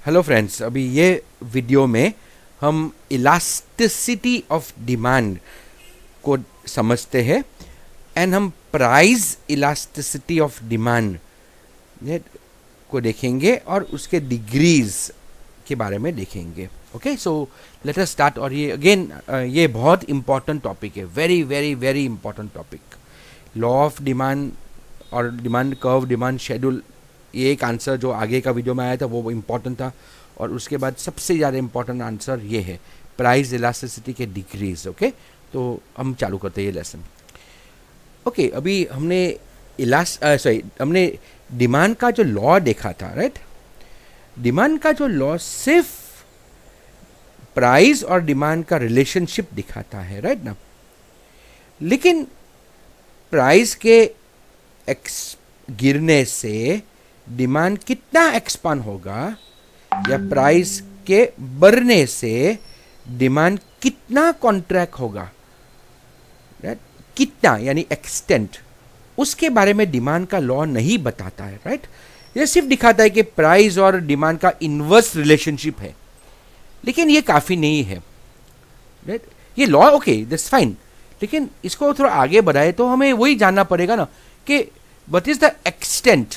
Hello friends, अभी ये video में हम इलास्टिसिटी ऑफ डिमांड को समझते हैं एंड हम प्राइस इलास्टिसिटी ऑफ डिमांड को देखेंगे और उसके डिग्रीज के बारे में देखेंगे. Okay, so let us start. और ये अगेन ये बहुत इंपॉर्टेंट टॉपिक है, very very very important topic. Law of demand और डिमांड कर्व, डिमांड शेड्यूल, ये एक आंसर जो आगे का वीडियो में आया था वो इम्पॉर्टेंट था. और उसके बाद सबसे ज़्यादा इम्पॉर्टेंट आंसर ये है, प्राइस इलास्टिसिटी के डिग्रीज. ओके, तो हम चालू करते हैं ये लेसन. ओके, अभी हमने डिमांड का जो लॉ देखा था, राइट. डिमांड का जो लॉ सिर्फ प्राइस और डिमांड का रिलेशनशिप दिखाता है, राइट ना. लेकिन प्राइस के गिरने से डिमांड कितना एक्सपांड होगा या प्राइस के बढ़ने से डिमांड कितना कॉन्ट्रैक्ट होगा, राइट. कितना यानी एक्सटेंट, उसके बारे में डिमांड का लॉ नहीं बताता है, राइट. ये सिर्फ दिखाता है कि प्राइस और डिमांड का इनवर्स रिलेशनशिप है, लेकिन ये काफ़ी नहीं है, राइट. ये लॉ ओके, दैट्स फाइन, लेकिन इसको थोड़ा आगे बढ़ाए तो हमें वही जानना पड़ेगा ना कि what is the extent.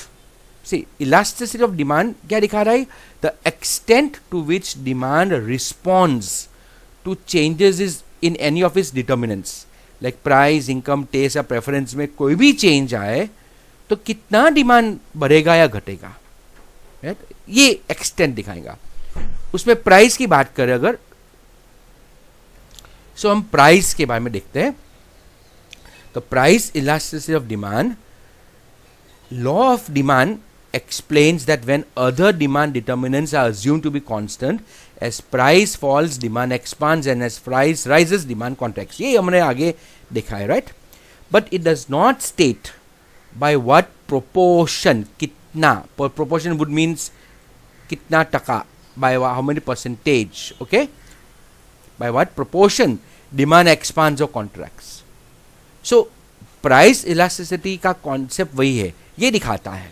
See, elasticity of demand क्या दिखा रहा है? The extent to which demand responds to changes is in any of its determinants, like price, income, taste या प्रेफरेंस में कोई भी चेंज आए तो कितना डिमांड बढ़ेगा या घटेगा, राइट. ये एक्सटेंट दिखाएगा. उसमें प्राइस की बात करें अगर, सो हम प्राइस के बारे में देखते हैं. तो price elasticity of demand, law of demand explains that when other demand determinants are assumed to be constant, as price falls demand expands and as price rises demand contracts. ये हमने आगे देखा है, right. But it does not state by what proportion, कितना, proportion would means कितना टका, by how many percentage, okay, by what proportion demand expands or contracts. So price elasticity का concept वही है, ये दिखाता है.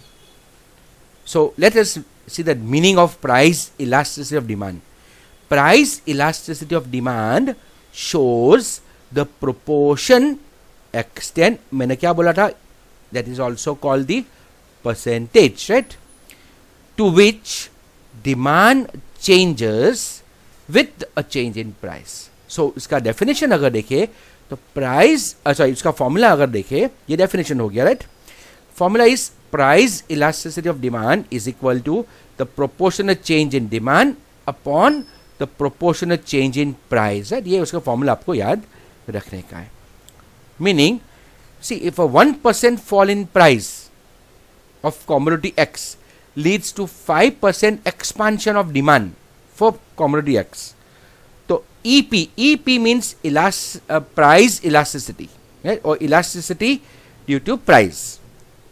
So let us see the meaning of price elasticity of demand. Price elasticity of demand shows the proportion extent, मैंने क्या बोला था, that is also called the percentage, right, to which demand changes with a change in price. So इसका definition अगर देखें तो price, sorry, इसका formula अगर देखें, ये डेफिनेशन हो गया, right. Formula is price elasticity of demand is equal to the proportional change in demand upon the proportional change in price, right. ये उसका फॉर्मूला आपको याद रखने का है. Meaning, see, if a 1% fall in price of commodity X leads to 5% expansion of demand for commodity X, EP means price elasticity, right? Or elasticity due to price,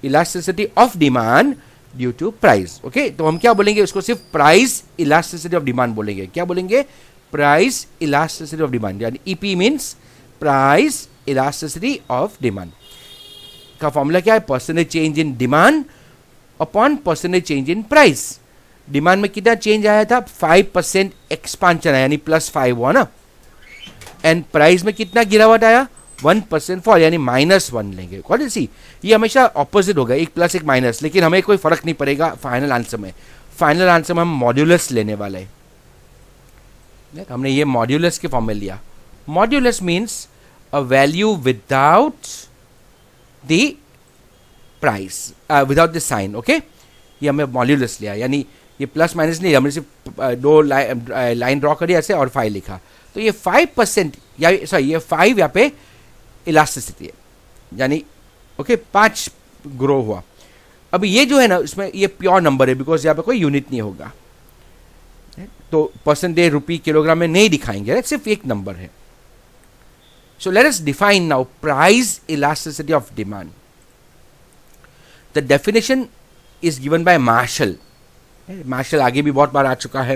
elasticity of demand due to price. Okay, तो हम क्या बोलेंगे उसको? सिर्फ price elasticity of demand बोलेंगे. क्या बोलेंगे? Price elasticity of demand. यानी EP means price elasticity of demand. का फॉर्मूला क्या है? percentage change in demand upon percentage change in price. Demand में कितना चेंज आया था? 5% एक्सपांशन आया, यानी +5 हुआ ना. एंड प्राइस में कितना गिरावट आया? 1% फॉल, यानी -1 लेंगे. कौन सी, ये हमेशा ऑपोजिट होगा, एक प्लस एक माइनस, लेकिन हमें कोई फर्क नहीं पड़ेगा फाइनल आंसर में. फाइनल आंसर में हम मॉड्यूलस लेने वाले हैं. हमने ये मॉड्यूलस के फॉर्म में लिया. Modulus means a value without the price, without the sign. Okay, ये हमें मॉड्यूलस लिया, यानी ये प्लस माइनस नहीं, हमने सिर्फ दो लाइन ड्रॉ करी ऐसे और 5 लिखा. तो ये 5% या सॉरी ये 5 यहाँ पे इलास्टिसिटी है, यानी ओके 5 ग्रो हुआ. अभी ये जो है ना, इसमें ये प्योर नंबर है, बिकॉज यहाँ पे कोई यूनिट नहीं होगा, तो परसेंटेज, रुपी, किलोग्राम में नहीं दिखाएंगे, सिर्फ एक नंबर है. So let us define now price elasticity of demand. The definition is given by Marshall. Marshall आगे भी बहुत बार आ चुका है.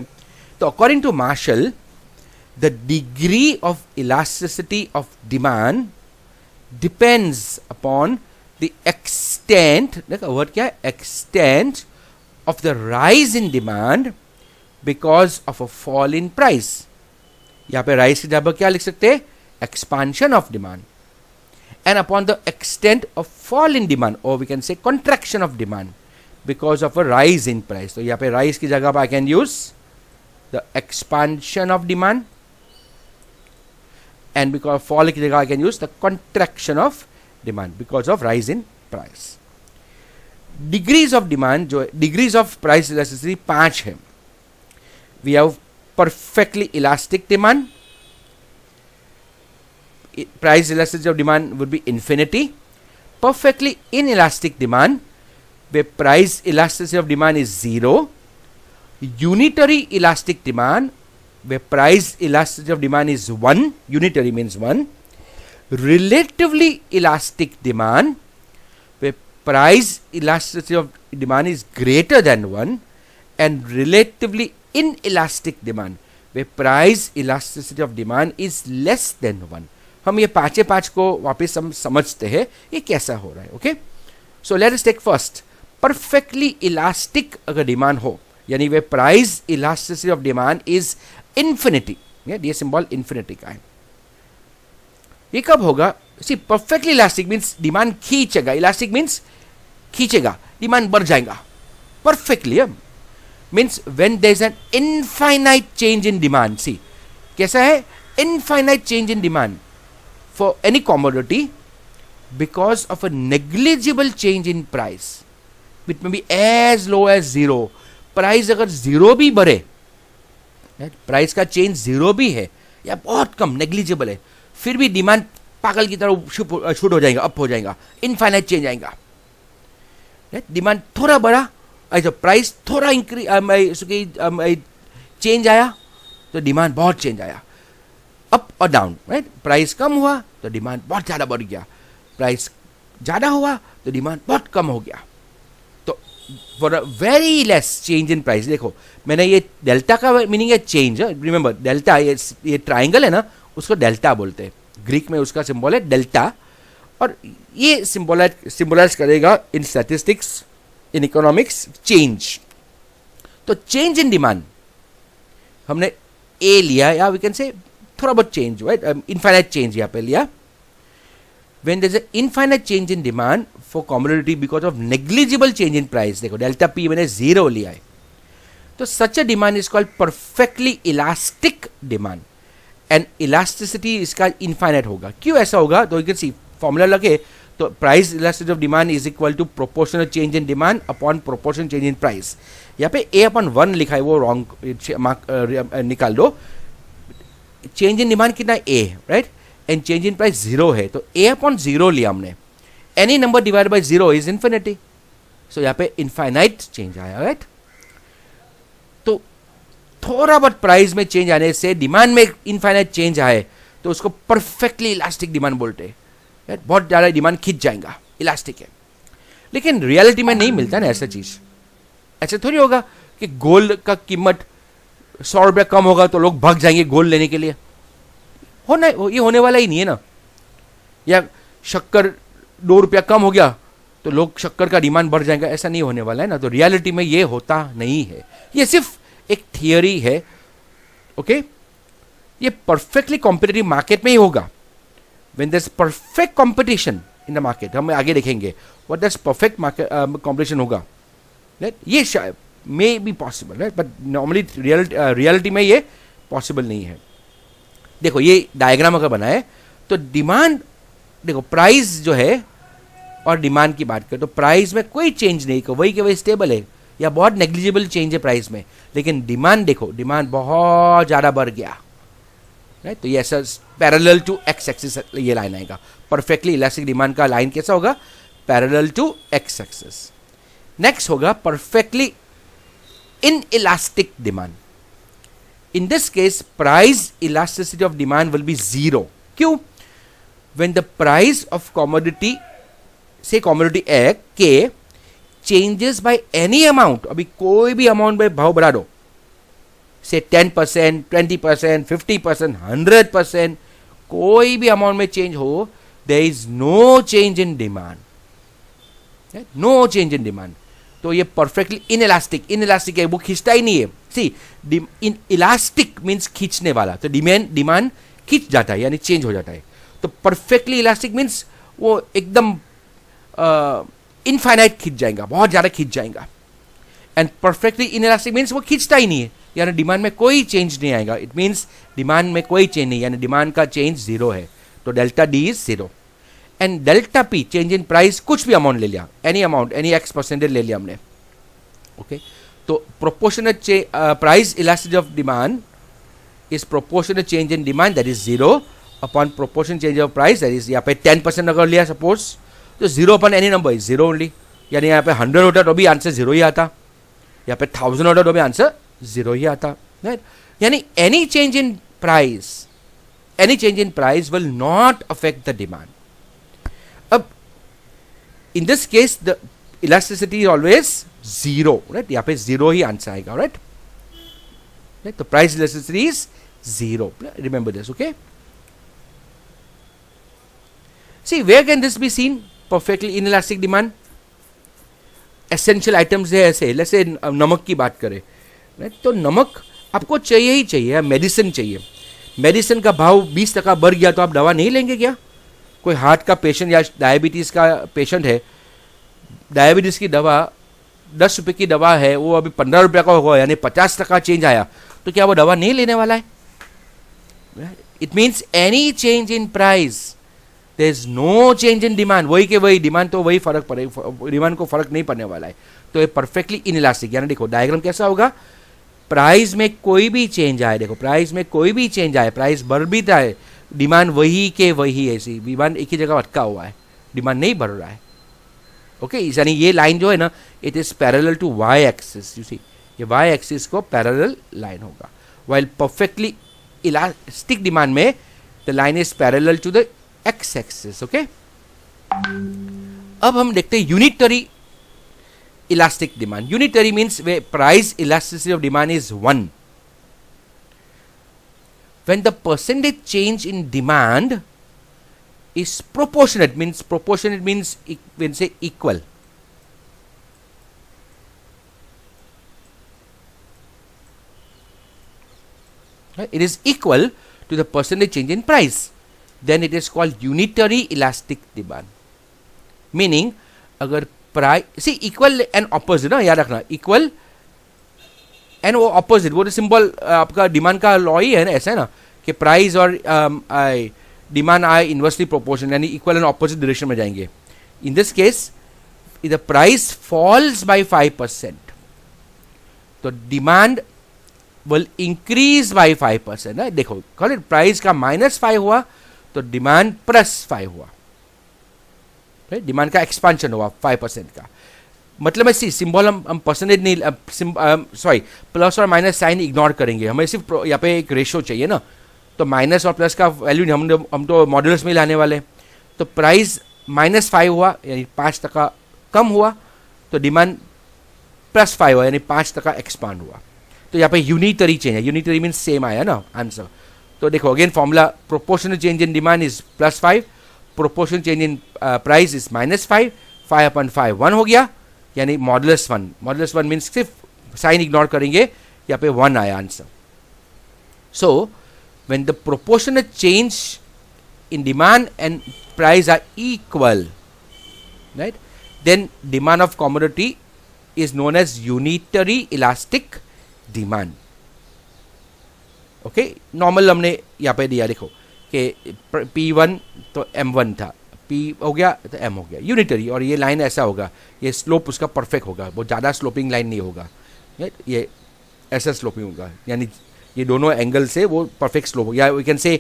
तो according to Marshall, the degree of elasticity of demand depends upon the extent, देखो वर्ड क्या है, extent of the rise in demand because of a fall in price. यहां पे राइज की जगह क्या लिख सकते हैं, expansion of demand. And upon the extent of fall in demand, और we can say contraction of demand because of a rise in price. तो यहाँ पे राइज की जगह पर I can use the expansion of demand, and because fall की जगह I can use the contraction of demand because of rise in price. Degrees of demand जो degrees of price elasticity 5 है। We have perfectly elastic demand, price elasticity of demand would be infinity. Perfectly inelastic demand, where price elasticity of demand is 0. Unitary elastic demand, where price elasticity of demand is 1. Unitary means 1. Relatively elastic demand, where price elasticity of demand is greater than 1. And relatively inelastic demand, where price elasticity of demand is less than 1. हम ये पांचे पांच को वापस हम समझते हैं ये कैसा हो रहा है। Okay, so let us take first perfectly elastic अगर डिमांड हो, यानी वे price elasticity of demand is infinity, ये सिंबल इन्फिनिटी का है। ये कब होगा, see perfectly elastic means demand खींचेगा, इलास्टिक मीन्स खींचेगा, डिमांड बढ़ जाएगा। Perfectly means when there is an infinite change in demand. See कैसा है, infinite change in demand for any commodity because of a negligible change in price, which may be as low as 0. Price अगर 0 भी बढ़े, price का change 0 भी है या बहुत कम नेग्लिजिबल है, फिर भी डिमांड पागल की तरह शूट हो जाएगा, अप हो जाएगा, इनफाइनाइट चेंज आएगा। डिमांड थोड़ा बढ़ा, ऐसा प्राइस थोड़ा चेंज आया तो डिमांड बहुत चेंज आया, अप और डाउन, राइट। प्राइस कम हुआ तो डिमांड बहुत ज़्यादा बढ़ गया, प्राइस ज़्यादा हुआ तो डिमांड बहुत कम हो गया। तो for a very less change in price, देखो मैंने ये डेल्टा का मीनिंग है चेंज, रिमेंबर डेल्टा, ये ट्राइंगल है ना, उसको डेल्टा बोलते हैं, ग्रीक में उसका सिंबल है डेल्टा, और ये सिंबलाइज करेगा इन स्टैटिस्टिक्स, इन इकोनॉमिक्स चेंज। तो चेंज इन डिमांड हमने ए लिया, या वी कैन से थोड़ा बहुत चेंज हुआ, इनफाइनाइट चेंज यहाँ पे लिया। When there is an infinite change in demand for commodity because of negligible change in price, देखो डेल्टा पी मैंने 0 लिया है, तो such a demand is called perfectly elastic demand, and elasticity इसका infinite होगा। क्यों ऐसा होगा, तो you can see फॉर्मूला लगे तो price elasticity of demand is equal to proportional change in demand upon proportional change in price। यहाँ पे a/1 लिखा है, वो रॉन्ग निकाल दो। चेंज इन डिमांड कितना A, right, and change in price 0 है, तो a/0 लिया हमने, any number divide by 0 is infinity, so यहाँ पे इनफाइनाइट चेंज आया, राइट। तो थोड़ा बहुत प्राइस में चेंज आने से डिमांड में इनफाइनाइट चेंज आए तो उसको परफेक्टली इलास्टिक डिमांड बोलते हैं, राइट। बहुत ज़्यादा डिमांड खिंच जाएगा, इलास्टिक है। लेकिन रियलिटी में नहीं मिलता ना ऐसा चीज़, ऐसा थोड़ी होगा कि गोल्ड का कीमत 100 रुपया कम होगा तो लोग भाग जाएंगे गोल्ड लेने के लिए, ये होने वाला ही नहीं है ना। या शक्कर 2 रुपया कम हो गया तो लोग शक्कर का डिमांड बढ़ जाएगा, ऐसा नहीं होने वाला है ना। तो रियलिटी में ये होता नहीं है, ये सिर्फ एक थियोरी है। ओके, ये परफेक्टली कॉम्पिटिटिव मार्केट में ही होगा, when there is perfect competition in the market. हम आगे देखेंगे what does perfect market competition होगा, राइट। ये शायद may be possible, right, but normally reality में ये पॉसिबल नहीं है। देखो ये डायग्राम अगर बनाए तो डिमांड, देखो प्राइस जो है और डिमांड की बात करें तो प्राइस में कोई चेंज नहीं, वही के वही स्टेबल है या बहुत नेग्लिजिबल चेंज है प्राइस में। लेकिन डिमांड देखो, डिमांड बहुत ज़्यादा बढ़ गया, राइट। तो ये ऐसा पैरेलल टू एक्स एक्सिस ये लाइन आएगा। परफेक्टली इलास्टिक डिमांड का लाइन कैसा होगा, parallel to X axis. Next होगा perfectly inelastic demand. In this case, price elasticity of demand will be 0. क्यों? When the price of commodity, say commodity A K, changes by any amount, अभी कोई भी amount में भाव बढ़ा दो, say 10%, 20%, 50%, 100%, कोई भी अमाउंट में चेंज हो, there is no change in demand, no change in demand। तो ये परफेक्टली इनइलास्टिक है, वो खींचता ही नहीं है, सी इन इलास्टिक मीन्स खींचने वाला, तो डिमांड खींच जाता है यानी चेंज हो जाता है. तो परफेक्टली इलास्टिक मीन्स वो एकदम इनफाइनाइट खींच जाएगा, बहुत ज़्यादा खींच जाएगा. एंड परफेक्टली इनइलास्टिक मीन्स वो खींचता ही नहीं है, यानी डिमांड में कोई चेंज नहीं आएगा. इट मीन्स डिमांड में कोई चेंज नहीं, यानी डिमांड का चेंज जीरो है. तो delta D is zero. And delta P change in price, कुछ भी अमाउंट ले लिया, एनी अमाउंट, एनी x% ले लिया हमने. ओके, तो proportional price elasticity of demand is proportional change in demand that is zero upon proportional change of price that is, यहाँ पे 10% अगर लिया सपोज, तो zero upon any number is zero only. यानी यहाँ पे 100 होता तो भी आंसर जीरो ही आता, यहाँ पे 1000 होता तो भी आंसर जीरो ही आता. राइट, यानी any change in price will not affect the demand. अब in this case the elasticity is always zero. Right, यहाँ पे जीरो ही आंसर आएगा. राइट, तो price elasticity is zero. Remember this. Okay, see where can this be seen perfectly inelastic demand. Essential items है ऐसे, जैसे नमक की बात करें. राइट, तो नमक आपको चाहिए ही चाहिए, मेडिसिन चाहिए. मेडिसिन का भाव 20% बढ़ गया तो आप दवा नहीं लेंगे क्या? कोई हार्ट का पेशेंट या डायबिटीज़ का पेशेंट है, डायबिटीज़ की दवा 10 रुपये की दवा है, वो अभी 15 रुपये का होगा, यानी 50% चेंज आया, तो क्या वो दवा नहीं लेने वाला है? It means any change in price, there is no change in demand. वही के वही डिमांड, तो वही फर्क पड़े, डिमांड को फर्क नहीं पड़ने वाला है. तो ये परफेक्टली इनइलास्टिक. यानी देखो डायग्राम कैसा होगा, प्राइस में कोई भी चेंज आए, देखो प्राइस में कोई भी चेंज आए, प्राइस बढ़ भी जाए, डिमांड वही के वही ऐसी, डिमांड एक ही जगह अटका हुआ है, डिमांड नहीं बढ़ रहा है. ओके, यानी ये लाइन जो है ना, it is parallel to Y axis. You see, ये वाई एक्सिस को पैरेलल लाइन होगा. वाइल परफेक्टली इलास्टिक डिमांड में the line is parallel to the X axis. Okay, अब हम देखते हैं unitary elastic demand. Unitary means वे price elasticity of demand is 1. When the percentage change in demand is proportionate means when say equal. Right? It is equal to the percentage change in price. Then it is called unitary elastic demand. Meaning, अगर price see equal and opposite ना याद रखना, equal and वो opposite, वो symbol आपका demand का law ही है ना, ऐसा है ना कि प्राइस और डिमांड आए इन्वर्सली प्रोपोर्शन, यानी इक्वल एंड ऑपोजिट डायरेक्शन में जाएंगे. In this case the price falls by 5%, तो डिमांड विल इंक्रीज बाय 5%. ना देखो, प्राइस का -5 हुआ तो डिमांड +5 हुआ. डिमांड का एक्सपांशन हुआ 5% का. मतलब ऐसी सिंबल हम परसेंटेज नहीं, सॉरी प्लस और माइनस साइन इग्नोर करेंगे, हमें सिर्फ यहाँ पे एक रेशो चाहिए ना. तो माइनस और प्लस का वैल्यू हम तो मॉड्यूलस में लाने वाले. तो प्राइस -5 हुआ यानी 5% कम हुआ, तो डिमांड +5 हुआ यानी 5% एक्सपांड हुआ. तो यहाँ पे यूनिटरी चेंज है, यूनिटरी मीन्स सेम आया ना आंसर. तो देखो again formula, proportional change in demand is +5, proportional change in price is -5, 5/5 1 हो गया, यानी मॉडुलस 1. मॉडुलस 1 मीन्स सिर्फ साइन इग्नोर करेंगे, यहाँ पे 1 आया answer. So when the proportional change in demand and price are equal, right, then demand of commodity is known as unitary elastic demand. Okay, normal हमने यहाँ पे दिया, देखो कि P1 तो M1 था, P हो गया तो M हो गया, यूनिटरी. और ये लाइन ऐसा होगा, ये स्लोप उसका परफेक्ट होगा, बहुत ज़्यादा स्लोपिंग लाइन नहीं होगा, ये ऐसा स्लोपिंग होगा, यानी ये दोनों एंगल से वो परफेक्ट स्लोप होगा. या वी कैन से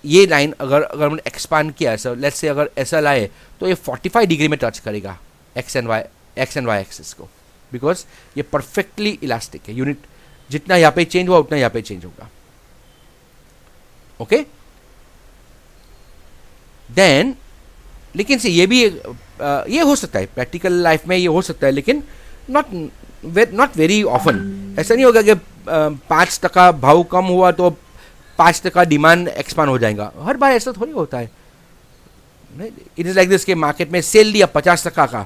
ये लाइन अगर हमने एक्सपांड किया ऐसा, लेट्स से अगर ऐसा लाए तो ये 45 डिग्री में टच करेगा एक्स एंड वाई एक्सिस को, बिकॉज ये परफेक्टली इलास्टिक है. यूनिट जितना यहाँ पे चेंज हुआ उतना यहाँ पे चेंज होगा. ओके, देन लेकिन से ये भी ये हो सकता है प्रैक्टिकल लाइफ में, ये हो सकता है, लेकिन नॉट वेरी ऑफन. ऐसा नहीं होगा कि 5% भाव कम हुआ तो 5% डिमांड एक्सपांड हो जाएगा, हर बार ऐसा थोड़ी होता है. इट इज लाइक दिस के मार्केट में सेल दिया 50% का,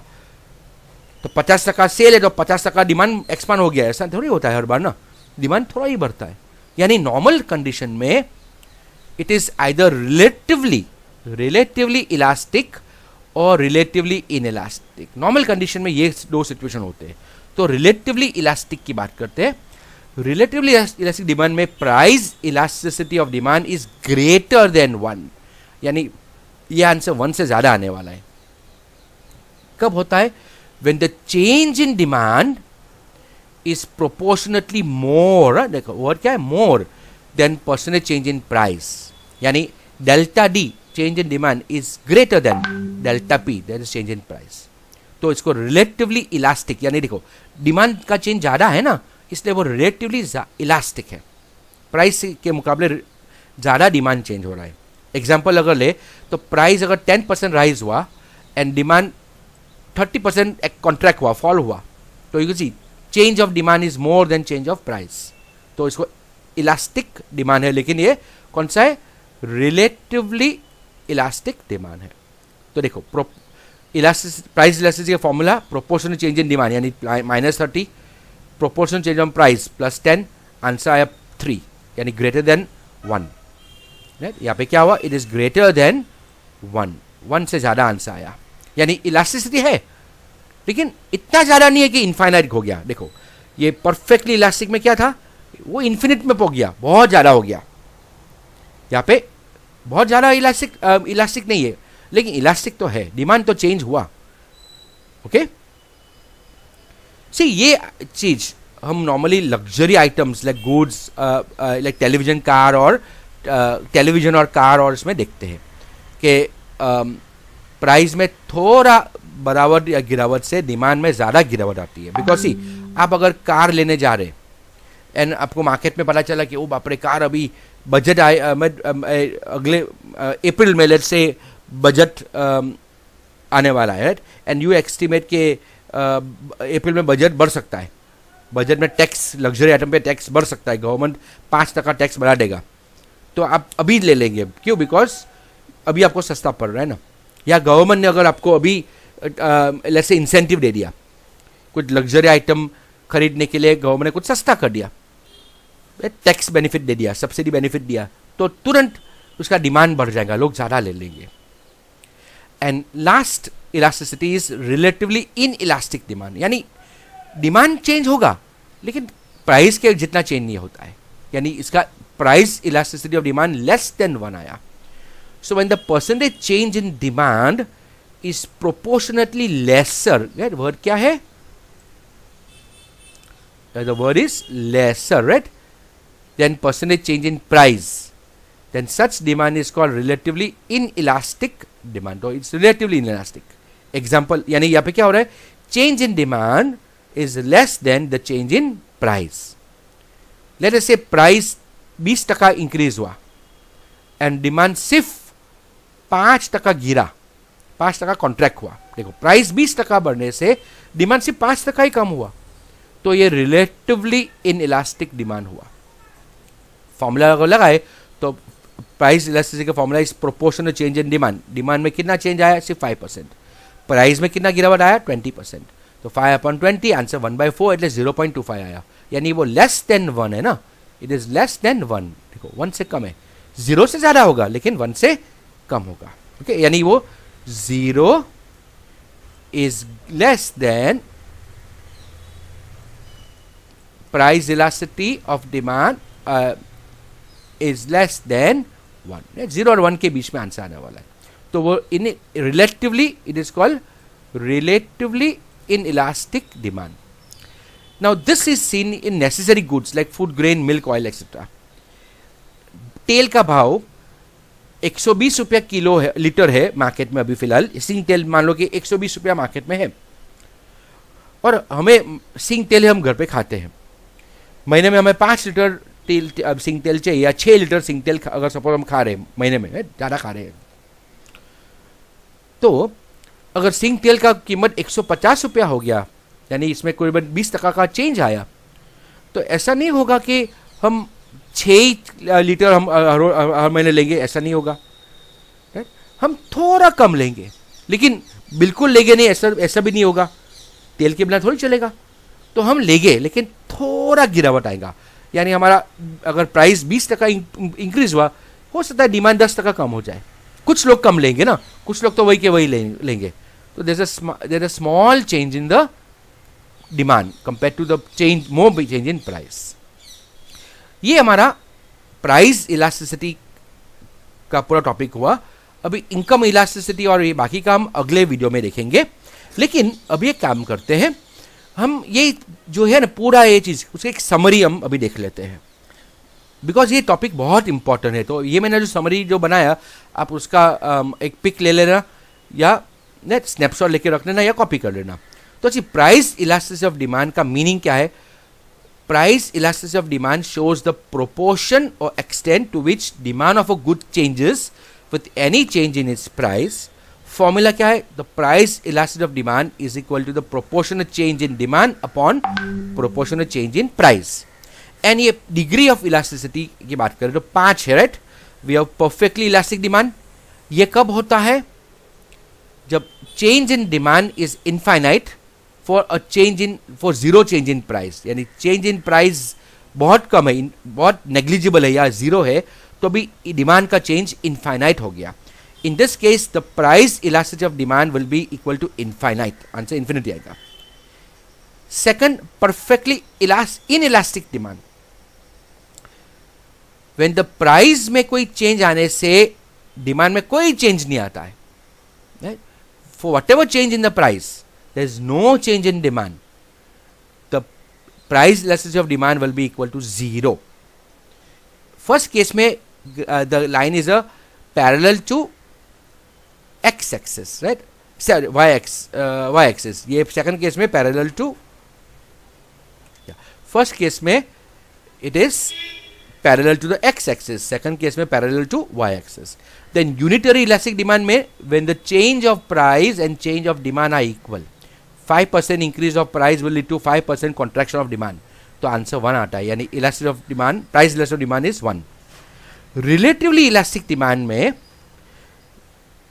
तो 50% सेल है तो 50% डिमांड एक्सपांड हो गया, ऐसा थोड़ी होता है हर बार ना. डिमांड थोड़ा ही बढ़ता है। यानी नॉर्मल कंडीशन में it is either relatively elastic और रिलेटिवली इनइलास्टिक। नॉर्मल कंडीशन में ये दो सिचुएशन होते हैं। तो रिलेटिवली इलास्टिक की बात करते हैं। रिलेटिवली इलास्टिक डिमांड में price elasticity of demand is greater then 1, यानी ये आंसर 1 से ज्यादा आने वाला है। कब होता है? When the change in demand is proportionately more, देखो वर्ड क्या है, more than percentage change in price, यानी delta D change in demand is greater than delta P that is change in price. तो इसको रिलेटिवली इलास्टिक, यानी देखो demand का change ज्यादा है ना, इसलिए वो रिलेटिवली इलास्टिक है, प्राइस के मुकाबले ज्यादा डिमांड चेंज हो रहा है। एग्जाम्पल अगर ले तो प्राइस अगर 10% राइज हुआ एंड डिमांड 30% कॉन्ट्रैक्ट हुआ, फॉल हुआ, तो you can see change of demand is more than change of price. तो इसको इलास्टिक डिमांड है, लेकिन ये कौन सा है? रिलेटिवली इलास्टिक डिमांड है। तो देखो प्राइस इलास्टिसिटी का formula proportional change in demand यानी -30, proportional change on price +10, answer आया 3 यानी ग्रेटर देन 1। यहाँ पे क्या हुआ? इट इज ग्रेटर देन 1 से ज्यादा आंसर आया, यानी इलास्टिसिटी है लेकिन इतना ज्यादा नहीं है कि इनफाइनाइट हो गया। देखो ये परफेक्टली इलास्टिक में क्या था, वो इन्फिनिट में पहुंच गया, बहुत ज्यादा हो गया। यहाँ पे बहुत ज्यादा इलास्टिक नहीं है, लेकिन इलास्टिक तो है, डिमांड तो चेंज हुआ। ओके सी, ये चीज हम normally luxury items like goods like television car और टेलीविजन और कार और इसमें देखते हैं कि प्राइस में थोड़ा बराबर या गिरावट से डिमांड में ज़्यादा गिरावट आती है। बिकॉज सी, आप अगर कार लेने जा रहे एंड आपको मार्केट में पता चला कि ओ बाप रे कार अभी बजट आए अगले अप्रैल में लेट से बजट आने वाला है, एंड यू एस्टिमेट के अप्रैल में बजट बढ़ सकता है, बजट में टैक्स लग्जरी आइटम पे टैक्स बढ़ सकता है, गवर्नमेंट 5% टैक्स बढ़ा देगा, तो आप अभी ले लेंगे। क्यों? बिकॉज अभी आपको सस्ता पड़ रहा है ना, या गवर्नमेंट ने अगर आपको अभी जैसे इंसेंटिव दे दिया, कुछ लग्जरी आइटम खरीदने के लिए गवर्नमेंट ने कुछ सस्ता कर दिया, टैक्स बेनिफिट दे दिया, सब्सिडी बेनिफिट दिया, तो तुरंत उसका डिमांड बढ़ जाएगा, लोग ज़्यादा ले लेंगे। And last elasticity is relatively inelastic demand, यानी डिमांड चेंज होगा लेकिन प्राइस के जितना चेंज नहीं होता है, यानी इसका price elasticity of demand less than 1 आया। So when the percentage change in demand is proportionately lesser, word क्या है? The word is lesser, right? Then percentage change in price. Then such demand is called relatively inelastic demand. So it's relatively inelastic. Example, यानी यहाँ पे क्या हो रहा है? Change in demand is less than the change in price. Let us say price 20% increase हुआ and demand सिर्फ 5% गिरा, 5% कॉन्ट्रैक्ट हुआ। देखो प्राइस 20% बढ़ने से डिमांड सिर्फ 5% ही कम हुआ, तो ये रिलेटिवली इन इलास्टिक डिमांड हुआ। फॉर्मूला अगर लगाए तो प्राइस इलास्टिसिटी का formula is proportional change in demand, demand में कितना चेंज आया? सिर्फ 5%, प्राइस में कितना गिरावट आया? 20%, तो 5/20 आंसर 1/4 एटलीस्ट 0.25 आया, यानी वो लेस देन 1 है ना, इट इज लेस देन 1। देखो 1 से कम है, 0 से ज्यादा होगा लेकिन 1 से कम होगा। ओके यानी वो 0 is less than price elasticity of demand is less than 1, 0 और 1 के बीच में आंसर आने वाला है। तो वो इन relatively it is called relatively inelastic demand. Now this is seen in necessary goods like food grain milk oil etcetera. तेल का भाव 120 रुपया किलो है, लीटर है मार्केट में अभी फिलहाल। सिंग तेल मान लो कि 120 रुपया मार्केट में है, और हमें सिंग तेल हम घर पे खाते हैं, महीने में हमें 5 लीटर तेल सिंग तेल चाहिए या 6 लीटर सिंग तेल अगर सपोज हम खा रहे हैं महीने में, ज़्यादा खा रहे हैं, तो अगर सिंग तेल का कीमत 150 रुपया हो गया, यानी इसमें करीबन 20% का चेंज आया, तो ऐसा नहीं होगा कि हम 6 लीटर हम हर महीने लेंगे, ऐसा नहीं होगा। हम थोड़ा कम लेंगे, लेकिन बिल्कुल लेंगे नहीं ऐसा भी नहीं होगा, तेल के बिना थोड़ी चलेगा। तो हम लेंगे लेकिन थोड़ा गिरावट आएगा, यानी हमारा अगर प्राइस 20% इंक्रीज हुआ, हो सकता है डिमांड 10% कम हो जाए। कुछ लोग कम लेंगे ना, कुछ लोग तो वही के वही लेंगे। तो there a small change in the demand compare to the change, more change in price. ये हमारा प्राइस इलास्टिसिटी का पूरा टॉपिक हुआ। अभी इनकम इलास्टिसिटी और ये बाकी का हम अगले वीडियो में देखेंगे। लेकिन अभी एक काम करते हैं, हम ये जो है ना पूरा ये चीज़, उसकी एक समरी हम अभी देख लेते हैं, बिकॉज ये टॉपिक बहुत इंपॉर्टेंट है। तो ये मैंने जो समरी जो बनाया, आप उसका एक पिक ले लेना या स्नैपशॉट लेके रख लेना या कॉपी कर लेना। तो अच्छी प्राइस इलास्टिसिटी ऑफ डिमांड का मीनिंग क्या है? Price elasticity of demand shows the proportion or extent to which demand of a good changes with any change in its price. Formula क्या है? The price elasticity of demand is equal to the proportional change in demand upon proportional change in price. And ये degree of elasticity की बात करें तो 5 है, right? We have perfectly elastic demand. ये कब होता है? जब change in demand is infinite for zero change in price, यानी change in price बहुत कम है, बहुत नेग्लिजिबल है या जीरो है, तो भी डिमांड का चेंज इनफाइनाइट हो गया। In this case the price elasticity of demand will be equal to infinite, answer infinity आएगा। Second, perfectly inelastic demand, when the price में कोई चेंज आने से डिमांड में कोई चेंज नहीं आता है। For what ever change in the price, there is no change in demand, the price elasticity of demand will be equal to 0. First case में the line is a parallel to x axis, right? Sorry, y axis. ये second case में parallel to, first case में it is parallel to the x axis, second case में parallel to y axis. Then unitary elastic demand में when the change of price and change of demand are equal, 5% increase of price will lead to 5% contraction of demand, तो answer 1 आता है, यानी elasticity of demand, price elasticity of demand is 1. Relatively elastic demand में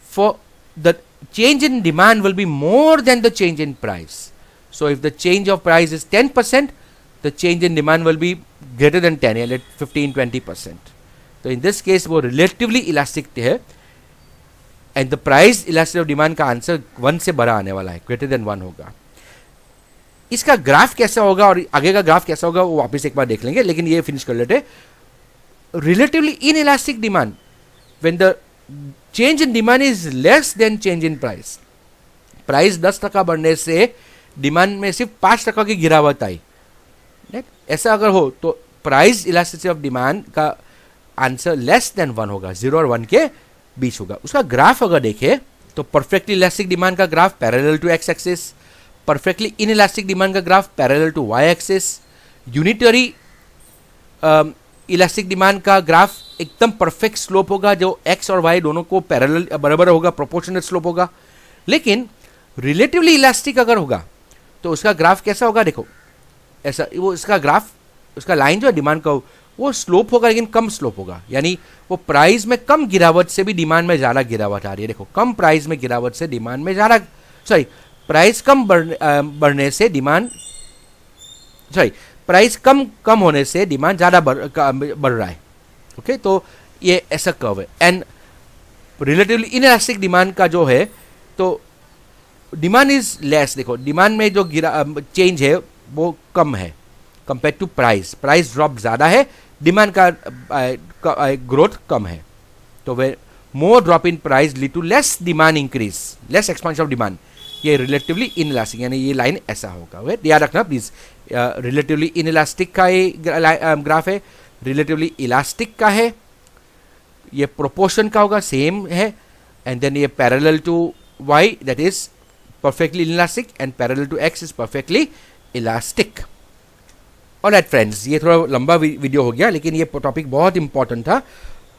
for the change in demand will be more than the change in price. So if the change of price is 10%, the change in demand will be greater than 10, यानी 15-20%. तो in this case वो relatively elastic है, and the price elasticity of demand का answer 1 से बड़ा आने वाला है, ग्रेटर देन 1 होगा. इसका ग्राफ कैसा होगा और आगे का ग्राफ कैसा होगा वो वापस एक बार देख लेंगे, लेकिन ये फिनिश कर लेते. Relatively inelastic demand, when the change in demand is less than change in price, price 10% बढ़ने से डिमांड में सिर्फ 5% की गिरावट आई, ऐसा अगर हो तो प्राइस इलास्टिसिटी ऑफ डिमांड का आंसर लेस देन 1 होगा, 0 और 1 के बीच होगा. उसका ग्राफ अगर देखें तो परफेक्टली इलास्टिक डिमांड का graph parallel to X axis, perfectly inelastic demand का graph parallel to Y axis, unitary elastic demand का ग्राफ एकदम परफेक्ट स्लोप होगा जो एक्स और वाई दोनों को पैरेलल बराबर होगा, प्रोपोर्शनल स्लोप होगा. लेकिन रिलेटिवली इलास्टिक अगर होगा तो उसका ग्राफ कैसा होगा, देखो ऐसा, वो इसका ग्राफ, उसका लाइन जो है डिमांड का वो स्लोप होगा लेकिन कम स्लोप होगा, यानी वो प्राइस में कम गिरावट से भी डिमांड में ज़्यादा गिरावट आ रही है. देखो कम प्राइस में गिरावट से डिमांड में ज़्यादा, सॉरी प्राइस कम बढ़ने से डिमांड, सॉरी प्राइस कम होने से डिमांड ज़्यादा बढ़ रहा है. ओके, तो ये ऐसा कर्व है. एंड रिलेटिवली इनइलास्टिक डिमांड का जो है तो डिमांड इज लेस, देखो डिमांड में जो चेंज है वो कम है compare to price, price drop ज़्यादा है, डिमांड का ग्रोथ कम है. तो वे more drop in price lead to less demand increase, less expansion of demand. ये रिलेटिवली इनइलास्टिक, यानी ये लाइन ऐसा होगा. वे याद रखना प्लीज, रिलेटिवली इनइलास्टिक का ये ग्राफ है, रिलेटिवली इलास्टिक का है, ये प्रोपोर्शन का होगा, सेम है. एंड देन ये parallel to Y that is perfectly inelastic and parallel to X is perfectly elastic. Alright friends, ये थोड़ा लंबा वीडियो हो गया लेकिन ये टॉपिक बहुत इंपॉर्टेंट था.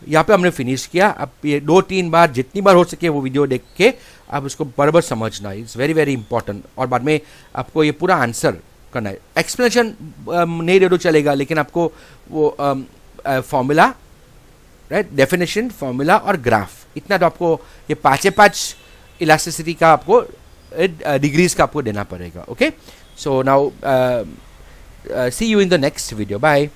यहाँ पे हमने फिनिश किया. अब ये 2-3 बार जितनी बार हो सके वो वीडियो देख के आप उसको बराबर समझना, इट्स वेरी वेरी इंपॉर्टेंट. और बाद में आपको ये पूरा आंसर करना है. एक्सप्लेनेशन नहीं दे दो चलेगा, लेकिन आपको वो फॉर्मूला, राइट, डेफिनेशन, फॉर्मूला और ग्राफ, इतना तो आपको ये 5 इलास्टिसिटी का आपको डिग्रीज का आपको देना पड़ेगा. Okay, so now see you in the next video. Bye.